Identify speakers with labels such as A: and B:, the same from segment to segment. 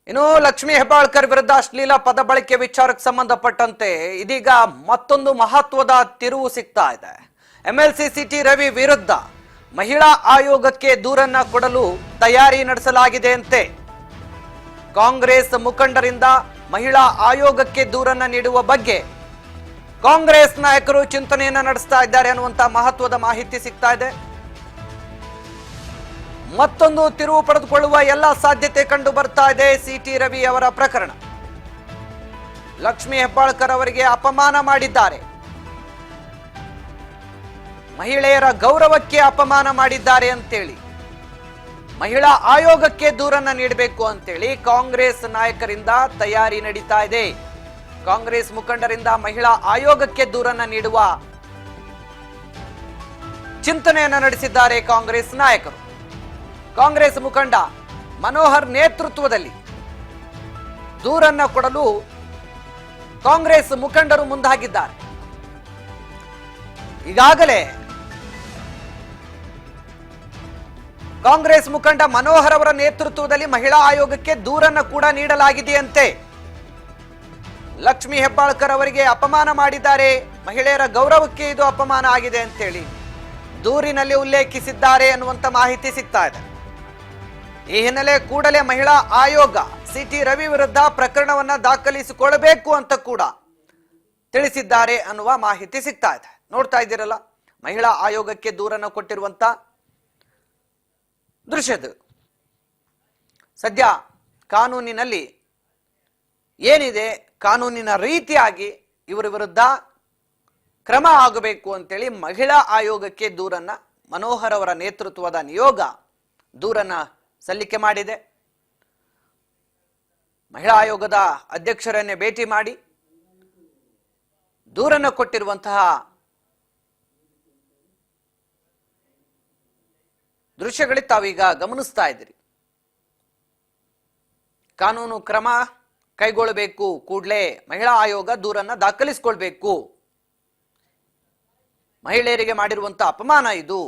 A: ಇನ್ನು ಲಕ್ಷ್ಮೀ ಹೆಬ್ಬಾಳ್ಕರ್ ವಿರುದ್ಧ ಅಶ್ಲೀಲ ಪದ ಬಳಕೆ ವಿಚಾರಕ್ಕೆ ಸಂಬಂಧಪಟ್ಟಂತೆ ಇದೀಗ ಮತ್ತೊಂದು ಮಹತ್ವದ ತಿರುವು ಸಿಗ್ತಾ ಇದೆ. ಎಂಎಲ್ಸಿ ಸಿಟಿ ರವಿ ವಿರುದ್ಧ ಮಹಿಳಾ ಆಯೋಗಕ್ಕೆ ದೂರನ್ನ ಕೊಡಲು ತಯಾರಿ ನಡೆಸಲಾಗಿದೆ ಅಂತೆ. ಕಾಂಗ್ರೆಸ್ ಮುಖಂಡರಿಂದ ಮಹಿಳಾ ಆಯೋಗಕ್ಕೆ ದೂರನ್ನ ನೀಡುವ ಬಗ್ಗೆ ಕಾಂಗ್ರೆಸ್ ನಾಯಕರು ಚಿಂತನೆಯನ್ನ ನಡೆಸ್ತಾ ಇದ್ದಾರೆ ಅನ್ನುವಂತ ಮಹತ್ವದ ಮಾಹಿತಿ ಸಿಗ್ತಾ ಇದೆ. ಮತ್ತೊಂದು ತಿರುವು ಪಡೆದುಕೊಳ್ಳುವ ಎಲ್ಲ ಸಾಧ್ಯತೆ ಕಂಡು ಬರ್ತಾ ಇದೆ. ಸಿಟಿ ರವಿ ಅವರ ಪ್ರಕರಣ, ಲಕ್ಷ್ಮೀ ಹೆಬ್ಬಾಳ್ಕರ್ ಅವರಿಗೆ ಅಪಮಾನ ಮಾಡಿದ್ದಾರೆ, ಮಹಿಳೆಯರ ಗೌರವಕ್ಕೆ ಅಪಮಾನ ಮಾಡಿದ್ದಾರೆ ಅಂತೇಳಿ ಮಹಿಳಾ ಆಯೋಗಕ್ಕೆ ದೂರನ್ನ ನೀಡಬೇಕು ಅಂತೇಳಿ ಕಾಂಗ್ರೆಸ್ ನಾಯಕರಿಂದ ತಯಾರಿ ನಡೀತಾ ಇದೆ. ಕಾಂಗ್ರೆಸ್ ಮುಖಂಡರಿಂದ ಮಹಿಳಾ ಆಯೋಗಕ್ಕೆ ದೂರನ್ನ ನೀಡುವ ಚಿಂತನೆಯನ್ನ ನಡೆಸಿದ್ದಾರೆ ಕಾಂಗ್ರೆಸ್ ನಾಯಕರು. ಕಾಂಗ್ರೆಸ್ ಮುಖಂಡ ಮನೋಹರ್ ನೇತೃತ್ವದಲ್ಲಿ ದೂರನ್ನ ಕೊಡಲು ಕಾಂಗ್ರೆಸ್ ಮುಖಂಡರು ಮುಂದಾಗಿದ್ದಾರೆ. ಈಗಾಗಲೇ ಕಾಂಗ್ರೆಸ್ ಮುಖಂಡ ಮನೋಹರ್ ಅವರ ನೇತೃತ್ವದಲ್ಲಿ ಮಹಿಳಾ ಆಯೋಗಕ್ಕೆ ದೂರನ್ನ ಕೂಡ ನೀಡಲಾಗಿದೆಯಂತೆ. ಲಕ್ಷ್ಮೀ ಹೆಬ್ಬಾಳ್ಕರ್ ಅವರಿಗೆ ಅಪಮಾನ ಮಾಡಿದ್ದಾರೆ, ಮಹಿಳೆಯರ ಗೌರವಕ್ಕೆ ಇದು ಅಪಮಾನ ಆಗಿದೆ ಅಂತೇಳಿ ದೂರಿನಲ್ಲಿ ಉಲ್ಲೇಖಿಸಿದ್ದಾರೆ ಅನ್ನುವಂತ ಮಾಹಿತಿ ಸಿಗ್ತಾ ಇದೆ. ಈ ಹಿನ್ನೆಲೆ ಕೂಡಲೇ ಮಹಿಳಾ ಆಯೋಗ ಸಿಟಿ ರವಿ ವಿರುದ್ಧ ಪ್ರಕರಣವನ್ನ ದಾಖಲಿಸಿಕೊಳ್ಳಬೇಕು ಅಂತ ಕೂಡ ತಿಳಿಸಿದ್ದಾರೆ ಅನ್ನುವ ಮಾಹಿತಿ ಸಿಗ್ತಾ ಇದೆ. ನೋಡ್ತಾ ಇದ್ದೀರಲ್ಲ, ಮಹಿಳಾ ಆಯೋಗಕ್ಕೆ ದೂರನ್ನು ಕೊಟ್ಟಿರುವಂತ ದೃಶ್ಯದು. ಸದ್ಯ ಕಾನೂನಿನಲ್ಲಿ ಏನಿದೆ, ಕಾನೂನಿನ ರೀತಿಯಾಗಿ ಇವರ ವಿರುದ್ಧ ಕ್ರಮ ಆಗಬೇಕು ಅಂತೇಳಿ ಮಹಿಳಾ ಆಯೋಗಕ್ಕೆ ದೂರನ್ನ ಮನೋಹರ್ ಅವರ ನೇತೃತ್ವದ ನಿಯೋಗ ದೂರನ್ನ ಸಲ್ಲಿಕೆ ಮಾಡಿದೆ. ಮಹಿಳಾ ಆಯೋಗದ ಅಧ್ಯಕ್ಷರನ್ನೇ ಭೇಟಿ ಮಾಡಿ ದೂರನ್ನು ಕೊಟ್ಟಿರುವಂತಹ ದೃಶ್ಯಗಳು ತಾವೀಗ ಗಮನಿಸ್ತಾ ಇದ್ದೀರಿ. ಕಾನೂನು ಕ್ರಮ ಕೈಗೊಳ್ಳಬೇಕು, ಕೂಡಲೇ ಮಹಿಳಾ ಆಯೋಗ ದೂರನ್ನ ದಾಖಲಿಸಿಕೊಳ್ಬೇಕು, ಮಹಿಳೆಯರಿಗೆ ಮಾಡಿರುವಂತಹ ಅಪಮಾನ ಇದು.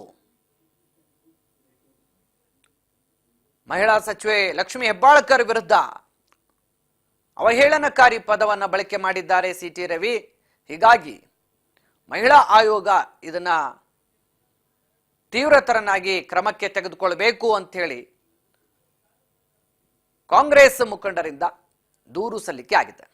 A: ಮಹಿಳಾ ಸಚಿವೆ ಲಕ್ಷ್ಮೀ ಹೆಬ್ಬಾಳ್ಕರ್ ವಿರುದ್ಧ ಅವಹೇಳನಕಾರಿ ಪದವನ್ನ ಬಳಕೆ ಮಾಡಿದ್ದಾರೆ ಸಿಟಿ ರವಿ. ಹೀಗಾಗಿ ಮಹಿಳಾ ಆಯೋಗ ಇದನ್ನ ತೀವ್ರತರನಾಗಿ ಕ್ರಮಕ್ಕೆ ತೆಗೆದುಕೊಳ್ಳಬೇಕು ಅಂತ ಹೇಳಿ ಕಾಂಗ್ರೆಸ್ ಮುಖಂಡರಿಂದ ದೂರು ಸಲ್ಲಿಕೆ ಆಗಿದೆ.